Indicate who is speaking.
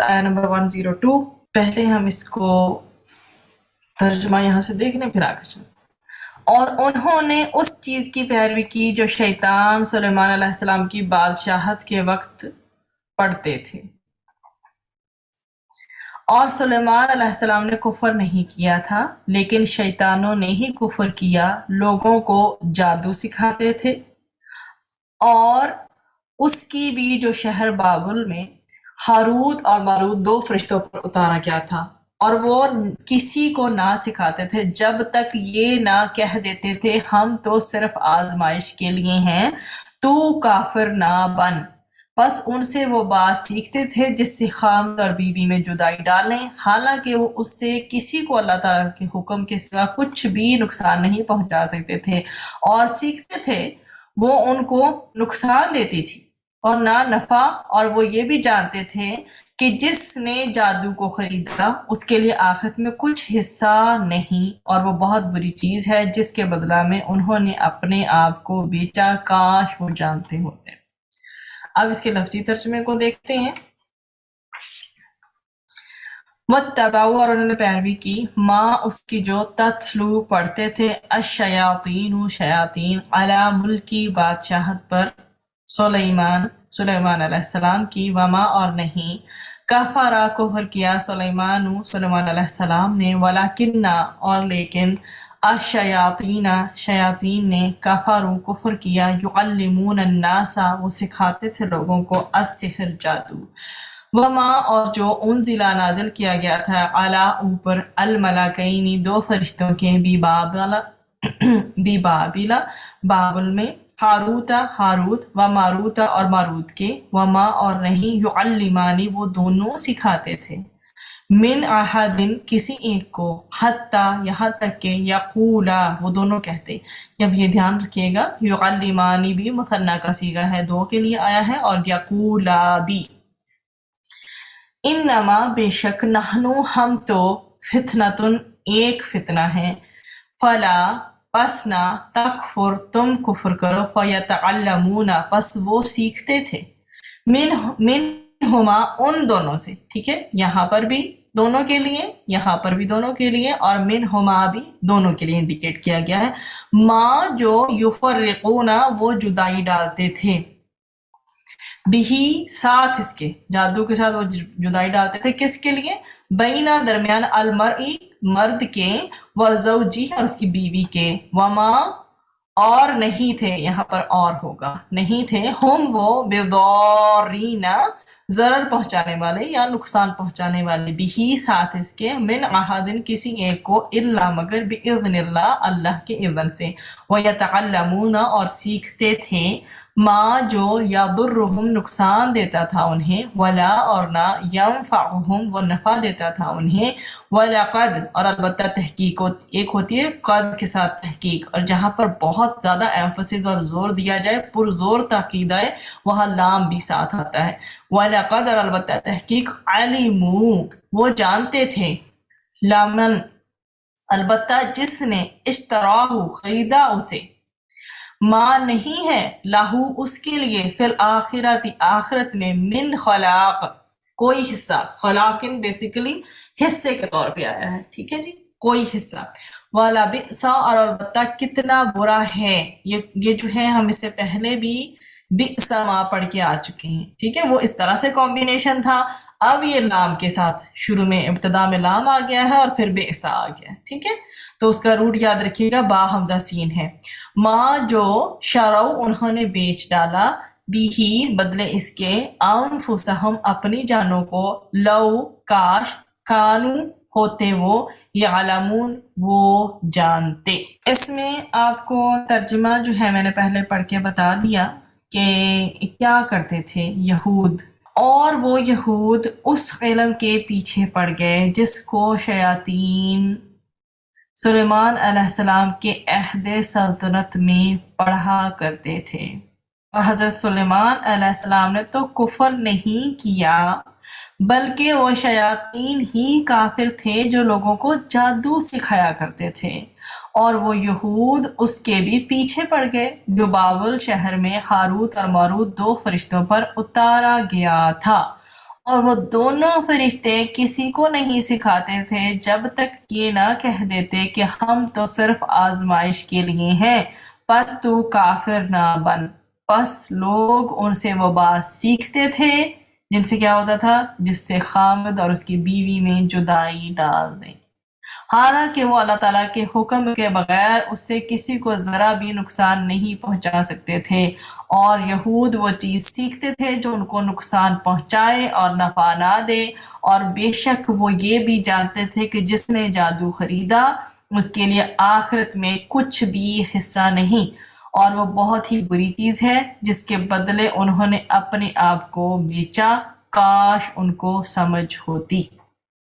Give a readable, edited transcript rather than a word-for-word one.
Speaker 1: آیا نمبر 102. پہلے ہم اس کو ترجمہ یہاں سے دیکھ لیں پھر آگے چلیں. اور انہوں نے اس چیز کی پیروی کی جو شیطان سلیمان علیہ السلام کی بادشاہت کے وقت پڑھتے تھے. اور سلیمان علیہ السلام نے کفر نہیں کیا تھا لیکن شیطانوں نے ہی کفر کیا. لوگوں کو جادو سکھاتے تھے. اور اس کی بھی جو شہر بابل میں ہاروت اور ماروت 2 فرشتوں پر اتارا گیا تھا، اور وہ کسی کو نہ سکھاتے تھے جب تک یہ نہ کہہ دیتے تھے ہم تو صرف آزمائش کے لیے ہیں، تو کافر نہ بن. بس ان سے وہ بات سیکھتے تھے جس سے خامد اور بیوی میں جدائی ڈالیں، حالانکہ وہ اس سے کسی کو اللہ تعالیٰ کے حکم کے سوا کچھ بھی نقصان نہیں پہنچا سکتے تھے، اور سیکھتے تھے وہ ان کو نقصان دیتی تھی اور نہ نفع. اور وہ یہ بھی جانتے تھے کہ جس نے جادو کو خریدا اس کے لیے آخرت میں کچھ حصہ نہیں، اور وہ بہت بری چیز ہے جس کے بدلہ میں انہوں نے اپنے آپ کو بیچا، کاش وہ جانتے ہوتے. اب اس کے لفظی ترجمے کو دیکھتے ہیں. وَاتَّبَعُوا، اور انہوں نے پیروی کی، ماں اس کی جو تتلو پڑھتے تھے، الشیاطین شیاطین، علی ملکی بادشاہت پر، سلیمان علیہ السلام کی، وما اور نہیں، کفرا کفر کیا سلیمان علیہ السلام نے، ولیکنہ اور لیکن، شیاطین نے، کفروا کفر کیا، یعلمون الناس وہ سکھاتے تھے لوگوں کو، السحر جادو، وما اور جو انزلہ نازل کیا گیا تھا، علی اوپر، الملکین 2 فرشتوں کے، بابل بابل میں، ہاروت و ماروت اور ماروت کے، وما اور نہیں، یعلمانی وہ دونوں سکھاتے تھے، من احدن کسی ایک کو، حتی یہاں تک کہ، یقولا وہ دونوں کہتے. اب یہ دھیان رکھیے گا یعلمانی بھی مثنیٰ کا صیغہ ہے، 2 کے لیے آیا ہے، اور یقولا بھی. انما بے شک، نحنو ہم تو، فتنتن ایک فتنہ ہے، فلا پس نہ، تکفر تم کفر کرو، فیتعلمون پس وہ سیکھتے تھے، منہما ان دونوں سے. ٹھیک ہے، یہاں پر بھی دونوں کے لیے، یہاں پر بھی دونوں کے لیے، اور منہما بھی دونوں کے لیے انڈیکیٹ کیا گیا ہے. ماں جو یفرقون وہ جدائی ڈالتے تھے، بھی ساتھ اس کے، جادو کے ساتھ وہ جدائی ڈالتے تھے، کس کے لیے؟ بینا درمیان، المرئی مرد کے، وزوجی اور اس کی بیوی کے، وما اور نہیں تھے، یہاں پر اور ہوگا، نہیں تھے، ہم وہ بضارین ضرر پہنچانے والے یا نقصان پہنچانے والے، بھی ساتھ اس کے، من احدن کسی ایک کو، الا مگر، باذن اللہ اللہ کے اذن سے، ویتعلمون اور سیکھتے تھے، ما جو یضرہم نقصان دیتا تھا انہیں، ولا اور نہ، ینفعہم وہ نفع دیتا تھا انہیں، ولقد اور البتہ تحقیق ایک ہوتی ہے قد کے ساتھ تحقیق، اور جہاں پر بہت زیادہ ایمفسس اور زور دیا جائے، پرزور تاکید آئے، وہاں لام بھی ساتھ آتا ہے. ولقد اور البتہ تحقیق، علموا وہ جانتے تھے، لمن البتہ جس نے، اشتراہ خریدا اسے، ماں نہیں ہے، لاہو اس کے لیے، فی الآخرت آخرت میں، من خلاق کوئی حصہ، خلاقن بیسیکلی حصے کے طور پہ آیا ہے. ٹھیک ہے جی، کوئی حصہ. والا بئسا اور البتہ کتنا برا ہے، یہ جو ہے ہم اس سے پہلے بھی بئسا ما پڑھ کے آ چکے ہیں. ٹھیک ہے، وہ اس طرح سے کمبینیشن تھا، اب یہ لام کے ساتھ شروع میں ابتدا میں لام آ گیا ہے اور پھر بئسا آ گیا. ٹھیک ہے، تو اس کا روٹ یاد رکھیے گا، با حمزہ سین ہے. ماں جو شرو انہوں نے بیچ ڈالا، بھی بدلے اس کے، انفسہم اپنی جانوں کو، لو کاش، کانو ہوتے وہ، یعلمون وہ جانتے. اس میں آپ کو ترجمہ جو ہے میں نے پہلے پڑھ کے بتا دیا کہ کیا کرتے تھے یہود، اور وہ یہود اس علم کے پیچھے پڑ گئے جس کو شیاطین سلیمان علیہ السلام کے عہد سلطنت میں پڑھا کرتے تھے. اور حضرت سلیمان علیہ السلام نے تو کفر نہیں کیا بلکہ وہ شیاطین ہی کافر تھے جو لوگوں کو جادو سکھایا کرتے تھے، اور وہ یہود اس کے بھی پیچھے پڑ گئے جو بابل شہر میں ہاروت اور ماروت 2 فرشتوں پر اتارا گیا تھا، اور وہ دونوں فرشتے کسی کو نہیں سکھاتے تھے جب تک یہ نہ کہہ دیتے کہ ہم تو صرف آزمائش کے لیے ہیں، پس تو کافر نہ بن۔ پس لوگ ان سے وہ بات سیکھتے تھے جن سے کیا ہوتا تھا، جس سے خامد اور اس کی بیوی میں جدائی ڈال دیں، حالانکہ وہ اللہ تعالیٰ کے حکم کے بغیر اس سے کسی کو ذرا بھی نقصان نہیں پہنچا سکتے تھے، اور یہود وہ چیز سیکھتے تھے جو ان کو نقصان پہنچائے اور نفع نہ دے، اور بے شک وہ یہ بھی جانتے تھے کہ جس نے جادو خریدا اس کے لیے آخرت میں کچھ بھی حصہ نہیں، اور وہ بہت ہی بری چیز ہے جس کے بدلے انہوں نے اپنے آپ کو بیچا، کاش ان کو سمجھ ہوتی۔